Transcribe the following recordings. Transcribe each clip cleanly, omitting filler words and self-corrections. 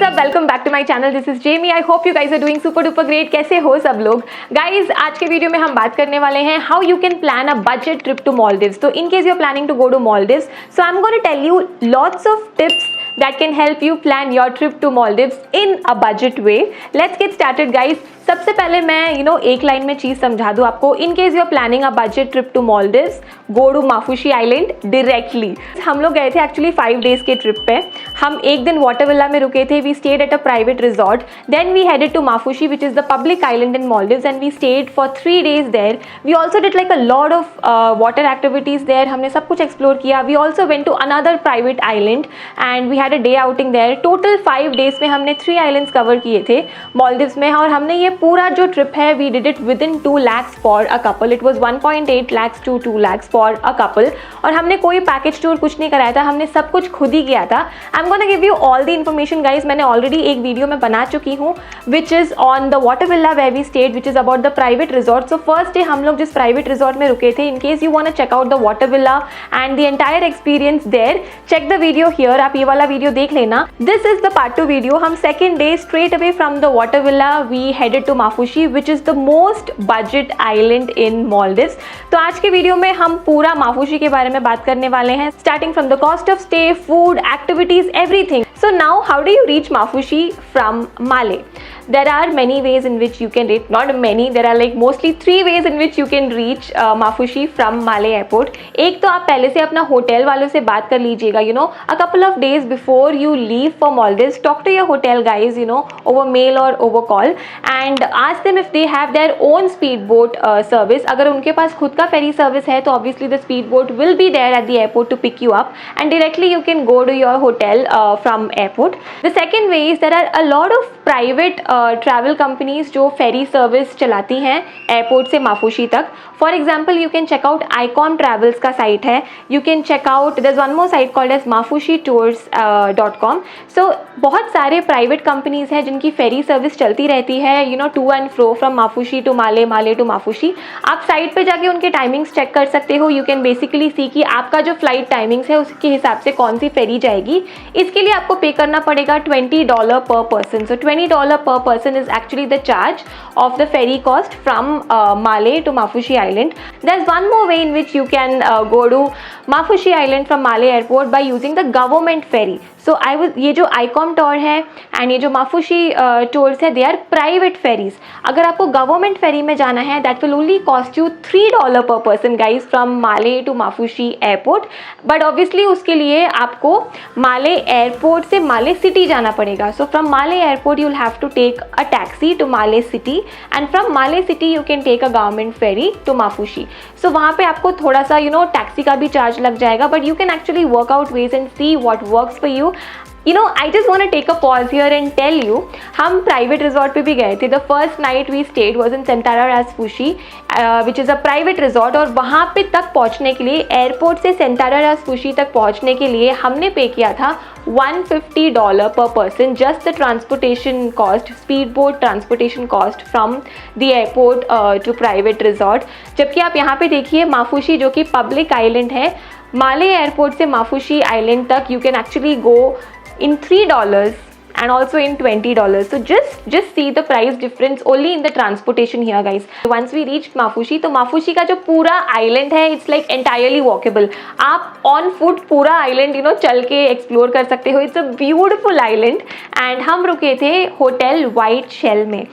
What's up, welcome back to my channel. This is Jamie. I hope you guys are doing super duper great. कैसे हो सब लोग? Guys आज के video में हम बात करने वाले हैं how you can plan a budget trip to Maldives. तो in case you are planning to go to Maldives, so I am going to tell you lots of tips that can help you plan your trip to Maldives in a budget way. Let's get started guys. सबसे पहले मैं एक line में चीज़ समझा दूँ आपको। In case you are planning a budget trip to Maldives, go to Maafushi island directly. हम लोग गए थे एक्चुअली 5 डेज़ के ट्रिप पे। हम एक दिन वाटर विला में रुके थे। We stayed at a private resort, then we headed to Maafushi which is the public island in Maldives and we stayed for 3 days there. We also did like a lot of water activities there. हमने सब कुछ explore किया। We also went to another private island and we had a day outing there. Total 5 days में हमने 3 islands cover किए थे मालदीव्स में। और हमने ये पूरा जो ट्रिप है we did it within 2 lakhs for a couple. It was 1.8 lakhs to 2 lakhs for a couple. और हमने कोई पैकेज टूर कुछ नहीं कराया था, हमने सब कुछ खुद ही किया था। I am gonna give you all the information guys. मैंने ऑलरेडी एक वीडियो में बना चुकी हूँ which is on the water villa where we stayed which is about the private resort. So first day हम लोग जिस प्राइवेट रिजॉर्ट में रुके थे, in case you want to check out the water villa and the entire experience there, check the video here. आप ये वाला video देख लेना। This is the part 2 video. हम second day straight away from the water villa we headed to Maafushi which is the most budget island in Maldives. तो आज के video में हम पूरा माफुशी के बारे में बात करने वाले हैं, starting from the cost of stay, food, activities, everything. So now how do you reach Mafushi from Malé? There are many ways in which you can reach, not many, there are like mostly 3 ways in which you can reach Mafushi from Malé airport. एक तो आप पहले से अपना hotel वालों से बात कर लीजिएगा, a couple of days before you leave for Maldives, talk to your hotel guys, over mail or over call and ask them if they have their own speedboat service. अगर उनके पास खुद का ferry service है तो obviously the speedboat will be there at the airport to pick you up and directly you can go to your hotel from airport. The second way is there are a lot of private travel companies जो ferry service चलाती हैं airport से माफुशी तक. For example, you can check out Icon Travels का site है. You can check out, there's one more site called as mafushitours.com. So बहुत सारे private companies हैं जिनकी ferry service चलती रहती है, to and fro from Maafushi to Male, Male to Maafushi. आप site पे जाके उनके timings check कर सकते हो. You can basically see कि आपका जो flight timings है उसके हिसाब से कौन सी ferry जाएगी. इसके लिए आपको पे करना पड़ेगा $20 per person. So $20 per person is actually the charge of the ferry cost from Malé to Mafushi Island. There's one more way in which you can go to Mafushi Island from Malé airport by using the government ferry. So ये जो Icom tour है and ये जो Maafushi tours है, they are private fairies. अगर आपको government फेरी में जाना है that will only cost you $3 per person guys from Male to Maafushi airport. But obviously उसके लिए आपको माले एयरपोर्ट से माले सिटी जाना पड़ेगा. So from Male airport you will have to take a taxi to Male city and from Male city you can take a government ferry to Mafushi. So वहाँ पे आपको थोड़ा सा टैक्सी का भी चार्ज लग जाएगा, but you can actually work out ways and see what works for you. I just want to take a pause here and tell you, हम प्राइवेट रिजॉर्ट पे भी गए थे. The first night we stayed was in Centara Rasfushi which is a private resort. और वहाँ पे तक पहुँचने के लिए, एयरपोर्ट से सेंटारा राजफुशी तक पहुँचने के लिए हमने पे किया था $150 per person, just the transportation cost, speedboat transportation cost from the airport to private resort. जबकि आप यहाँ पे देखिए माफुशी जो कि पब्लिक आइलैंड है, माले एयरपोर्ट से माफुशी आइलैंड तक you can actually go in $3 and also in $20. So just see the price difference only in the transportation here guys. Once we reached Mafushi, तो माफुशी का जो पूरा आइलैंड है it's like entirely walkable. आप on foot पूरा island चल के explore कर सकते हो. It's a beautiful island and हम रुके थे होटल वाइट शेल में.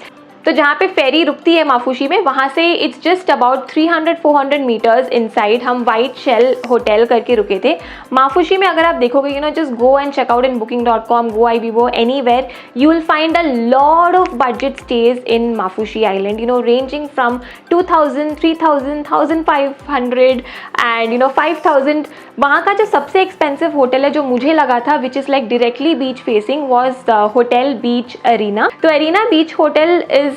तो जहाँ पे फेरी रुकती है माफुशी में, वहाँ से it's just about 300-400 meters inside हम वाइट शेल होटल करके रुके थे. माफुशी में अगर आप देखोगे just go and check out in booking.com, go iBibo, anywhere you will find a lot of budget stays in Maafushi island, ranging from 2000, 3000, 1500 and 5000. वहाँ का जो सबसे एक्सपेंसिव होटल है जो मुझे लगा था which is like directly beach facing was hotel beach Arena. तो Arena beach hotel is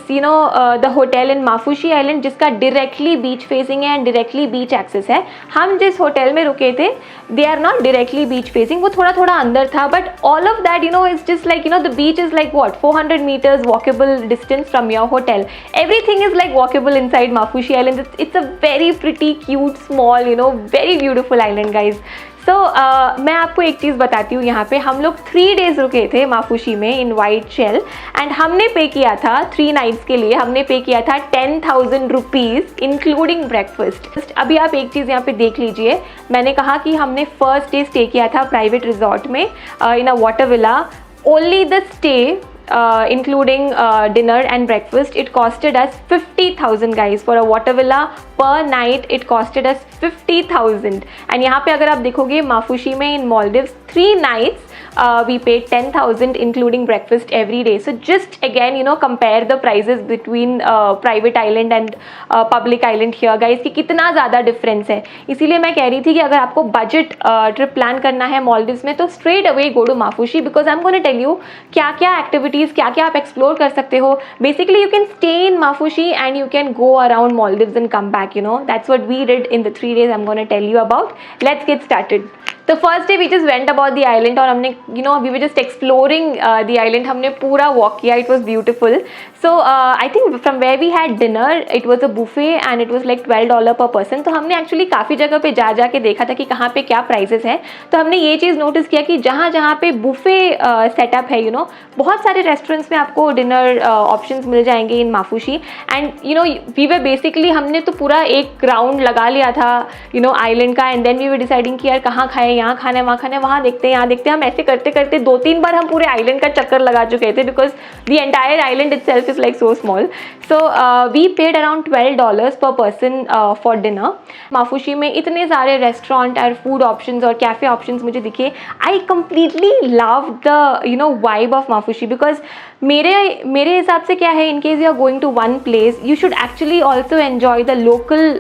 the hotel in Mafushi Island जिसका directly beach facing है and directly beach access है. हम जिस होटल में रुके थे they are not directly beach facing, वो थोड़ा थोड़ा अंदर था, but all of that is just like the beach is like what 400 meters walkable distance from your hotel. Everything is like walkable inside Mafushi Island. It's a very pretty, cute, small, very beautiful island guys. सो मैं आपको एक चीज़ बताती हूँ, यहाँ पे हम लोग 3 days रुके थे माफुशी में इन वाइट शेल, एंड हमने पे किया था 3 नाइट्स के लिए, हमने पे किया था 10,000 रुपीज़ इंक्लूडिंग ब्रेकफास्ट। अभी आप एक चीज़ यहाँ पे देख लीजिए, मैंने कहा कि हमने फर्स्ट डे स्टे किया था प्राइवेट रिजॉर्ट में in a water villa. Only the stay including dinner and breakfast, it costed us 50,000 guys. For a water villa per night it costed us 50,000, and यहाँ पे अगर आप देखोगे माफुशी में in Maldives 3 nights we paid 10,000 including breakfast every day. So just again compare the prices between private island and public island here guys, कि कितना ज़्यादा difference है। इसीलिए मैं कह रही थी कि अगर आपको बजट ट्रिप प्लान करना है मॉलडिव्स में तो straight away go to Maafushi, because I am gonna tell you क्या क्या एक्टिविटीज़, क्या क्या आप एक्सप्लोर कर सकते हो। Basically you can stay in Mafushi and you can go around Maldives and come back, that's what we did in the 3 days I am gonna tell you about. Let's get started. तो first day we just went about the island, और हमने we were just exploring the island, हमने पूरा walk किया, it was beautiful. So I think from where we had dinner it was a buffet and it was like $12 per person. तो हमने actually काफ़ी जगह पे जा के देखा था कि कहाँ पे क्या प्राइजेस हैं। तो हमने ये चीज़ नोटिस किया कि जहाँ पे बुफे सेटअप है, बहुत सारे रेस्टोरेंट्स में आपको डिनर ऑप्शंस मिल जाएंगे in Mafushi. And we were basically, हमने तो पूरा एक राउंड लगा लिया था आइलैंड का, and then we were deciding कि यार कहाँ खाएं, यहाँ खाना है, वहाँ खाना है, वहाँ देखते हैं, यहाँ देखते हैं। हम ऐसे करते करते 2-3 बार हम पूरे आइलैंड का चक्कर लगा चुके थे, because the entire island itself is like so small. So we paid around $12 per person for dinner. Maafushi में इतने सारे रेस्टोरेंट और फूड ऑप्शंस और कैफे ऑप्शंस मुझे दिखे। I completely love the vibe of Maafushi, because मेरे हिसाब से क्या है, in case you are going to one place you should actually also enjoy the local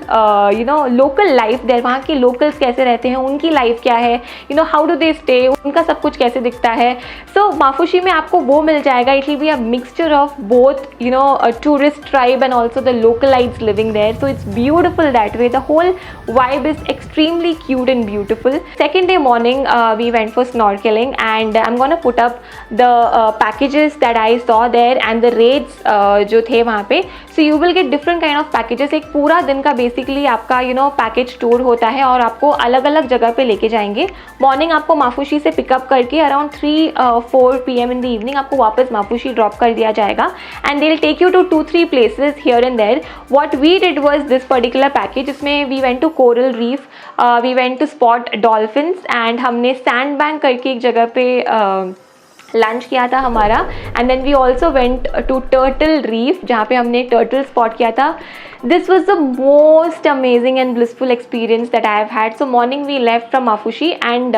life there. वहाँ के लोकल्स कैसे रहते हैं, उनकी लाइफ क्या है, हाउ डू दे स्टे, उनका सब कुछ कैसे दिखता है। सो माफुशी में आपको वो मिल जाएगा। It will be a mixture of both tourist tribe and also the localites living there, so it's beautiful that way. The whole vibe is extremely cute and beautiful. Second day morning we went for snorkeling, and I'm gonna put up the packages that I saw there and the rates जो थे वहाँ पे। So you will get different kind of packages। एक पूरा दिन का basically आपका package tour होता है, और आपको अलग अलग जगह पे लेके जाएंगे। मॉर्निंग आपको माफुशी से पिकअप करके around 3-4 PM in the evening आपको वापस माफुशी ड्रॉप कर दिया जाएगा, and they will take you to 2-3 places here and there. What we did was this particular package, इसमें we went to coral reef, we went to spot dolphins, and हमने sandbank करके एक जगह पे लंच किया था हमारा, and then we also went to turtle reef जहाँ पे हमने टर्टल स्पॉट किया था। This was the most amazing and blissful experience that I have had. So morning we left from Maafushi, and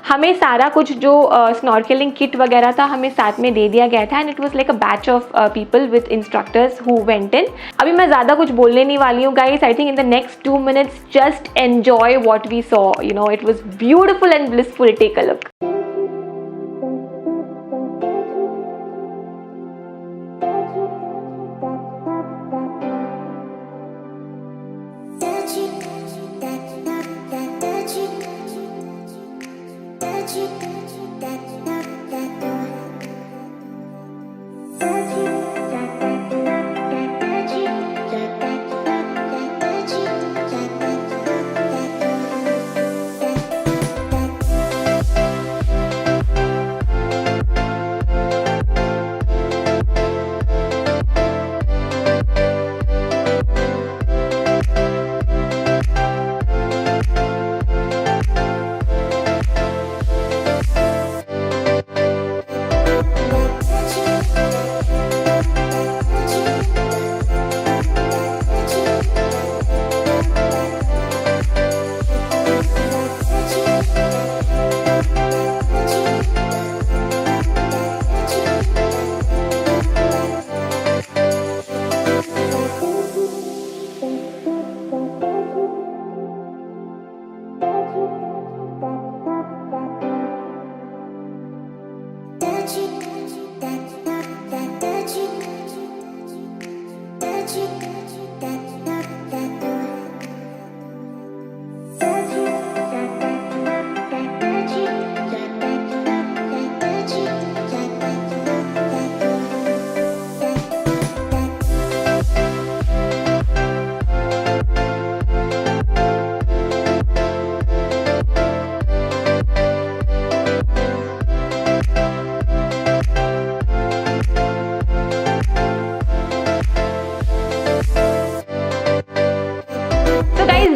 हमें सारा कुछ जो स्नॉर्केलिंग किट वगैरह था हमें साथ में दे दिया गया था, and it was like a batch of people with instructors who went in. अभी मैं ज़्यादा कुछ बोलने नहीं वाली हूँ guys. I think in the next 2 minutes just enjoy what we saw, it was beautiful and blissful. Take a look.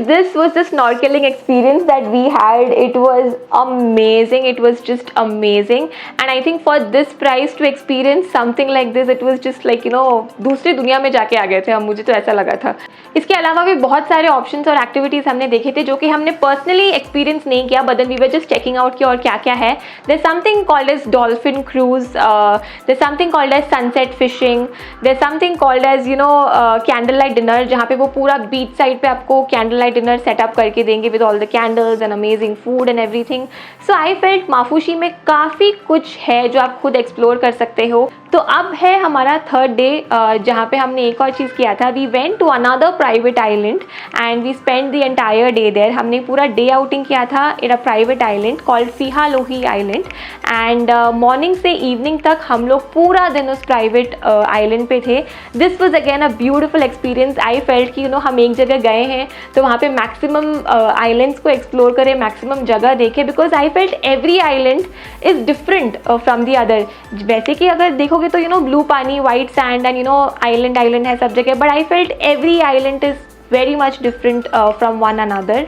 this was the snorkeling experience that we had. It was amazing. It was just amazing. And I think for this price to experience something like this, it was just like, you know, दूसरी दुनिया में जाके आ गए थे हम, मुझे तो ऐसा लगा था. इसके अलावा भी बहुत सारे ऑप्शंस और एक्टिविटीज़ हमने देखे थे जो कि हमने पर्सनली एक्सपीरियंस नहीं किया, but then we were just checking out कि और क्या क्या है. There something called as dolphin cruise, there something called as sunset fishing, there something called as you know candle light dinner, जहाँ पे वो पूरा बीच साइड पे आपको कैंडल लाइट डिनर सेटअप करके देंगे with all the candles and amazing food and everything. So I felt Maafushi में काफ़ी कुछ है जो आप खुद एक्सप्लोर कर सकते हो. तो अब है हमारा थर्ड डे, जहाँ पे हमने एक और चीज़ किया था. We went to another private island and we spend the entire day there. हमने पूरा डे आउटिंग किया था in a private island called Fihalhohi island. And morning से इवनिंग तक हम लोग पूरा दिन उस प्राइवेट आइलैंड पे थे. This was again a beautiful experience. I felt कि यू नो हम एक जगह गए हैं तो वहाँ पे मैक्सिमम आइलैंड्स को एक्सप्लोर करें, मैक्सिमम जगह देखें, because I felt every island is different from the other. वैसे कि अगर देखोगे तो यू नो ब्लू पानी, white sand and you know island है सब जगह, but I felt every island is very much different from one another.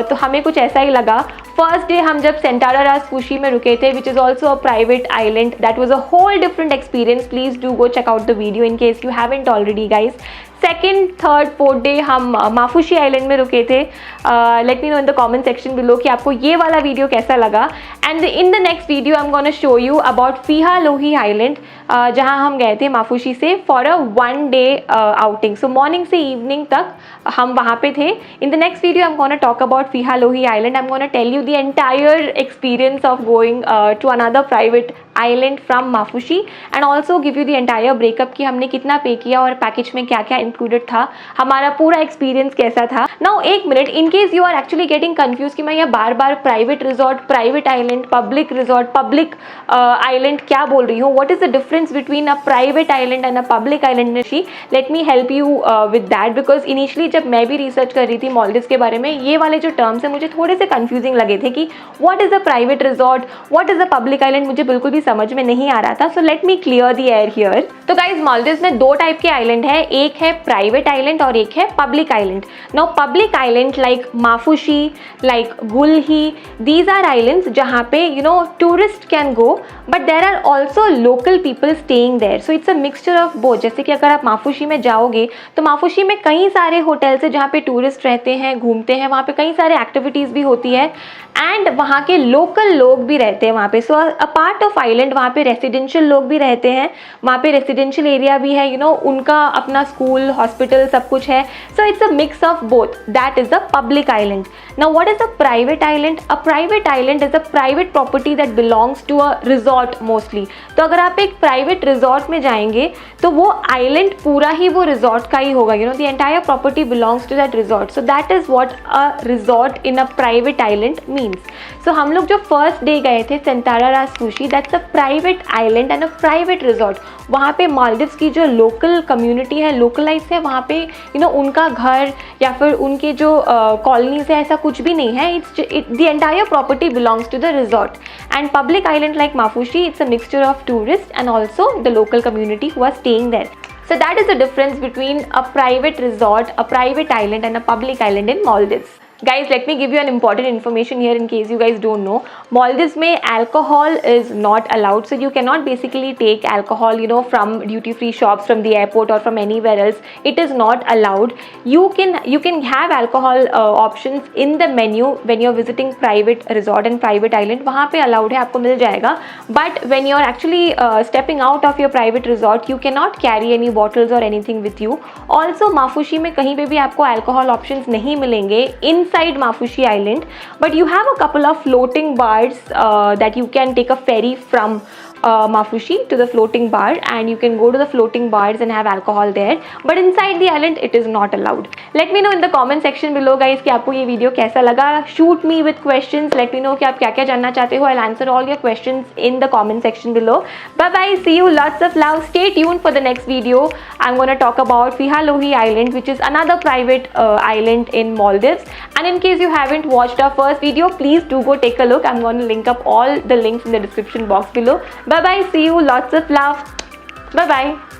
तो हमें कुछ ऐसा ही लगा. फर्स्ट डे हम जब सेंटारा राजपूशी में रुके थे, which is also a private island, that was a whole different experience. Please do go check out the video in case you haven't already guys. Second, third, fourth day हम Mafushi island में रुके थे. Let me know in the comment section below कि आपको ये वाला video कैसा लगा. And in the next video I am gonna show you about Fihalhohi island, जहाँ हम गए थे माफुशी से for a one day outing. So morning से इवनिंग तक हम वहाँ पे थे. In the next video I am gonna talk about Fihalhohi island. I am gonna tell you the entire experience of going to another private island from Maafushi and also give you the entire breakup कि हमने कितना पे किया और package में क्या क्या included था, हमारा पूरा एक्सपीरियंस कैसा था. नाउ एक minute, in case you are actually getting confuse कि मैं ये बार बार private resort, private island, public resort, public island क्या बोल रही हूँ, what is the difference between a private island and a public island. Let me help you with that, because initially जब मैं भी रिसर्च कर रही थी मॉलडीव्स के बारे में, ये वाले जो टर्म्स हैं मुझे थोड़े से कंफ्यूजिंग लगे थे कि what is a private resort, what is a public island, मुझे बिल्कुल भी समझ में नहीं आ रहा था. So let me clear the air here. तो गाइज मालदीव्स में दो टाइप के आइलैंड है, एक है प्राइवेट आइलैंड और एक है public island. Now public island like Mafushi, like Gulhi, these are islands जहाँ पे you know tourist can go, but there are also local people staying there. So it's a mixture of both. जैसे कि अगर आप माफुशी में जाओगे तो माफुशी में कई सारे होटल्स है जहाँ पे टूरिस्ट रहते हैं, घूमते हैं, वहाँ पे कई सारे एक्टिविटीज़ भी होती है एंड वहाँ के लोकल लोग भी रहते हैं वहाँ पे. सो अ पार्ट ऑफ आइलैंड वहाँ पे रेसिडेंशियल लोग भी रहते हैं, वहाँ पे रेसिडेंशियल एरिया भी है, यू नो उनका अपना स्कूल, हॉस्पिटल सब कुछ है. So it's a mix of both. That is the public island. Now what is a private island? A private island is a private property that belongs to a resort mostly. तो अगर आप एक private resort में जाएंगे तो वो island पूरा ही वो रिजॉर्ट का ही होगा, you know the entire property belongs to that resort. So that is what a resort in a private island means. So हम लोग जो फर्स्ट डे गए थे Centara Rasfushi, that's a private island and a private resort. वहाँ पे मालदीव्स की जो local community है, लोकलाइज है, वहाँ पे यू नो उनका घर या फिर उनके जो कॉलोनीज है, ऐसा कुछ भी नहीं है. It's the entire property belongs to the resort. And public island like Maafushi, it's a mixture of tourist and also the local community who are staying there. So that is the difference between a private resort, a private island and a public island in Maldives. Guys, let me give you an important information here in case you guys don't know. Maldives में alcohol is not allowed, so you cannot basically take alcohol, you know, from duty-free shops, from the airport or from anywhere else. It is not allowed. You can have alcohol options in the menu when you're visiting private resort and private island. वहाँ पे allowed है, आपको मिल जाएगा. But when you're actually stepping out of your private resort, you cannot carry any bottles or anything with you. Also, Maafushi में कहीं पे भी आपको alcohol options नहीं मिलेंगे inside Mafushi Island, but you have a couple of floating bars that you can take a ferry from Mafushi to the floating bar, and you can go to the floating bars and have alcohol there, but inside the island it is not allowed. Let me know in the comment section below guys कि आपको ये video कैसा लगा. Shoot me with questions. Let me know कि आप क्या क्या जानना चाहते हो. I'll answer all your questions in the comment section below. Bye bye, see you, lots of love. Stay tuned for the next video. I'm gonna talk about Fiha Lohi Island, which is another private island in Maldives. And in case you haven't watched our first video, please do go take a look. I'm gonna link up all the links in the description box below. Bye bye, see you, lots of love. Bye bye.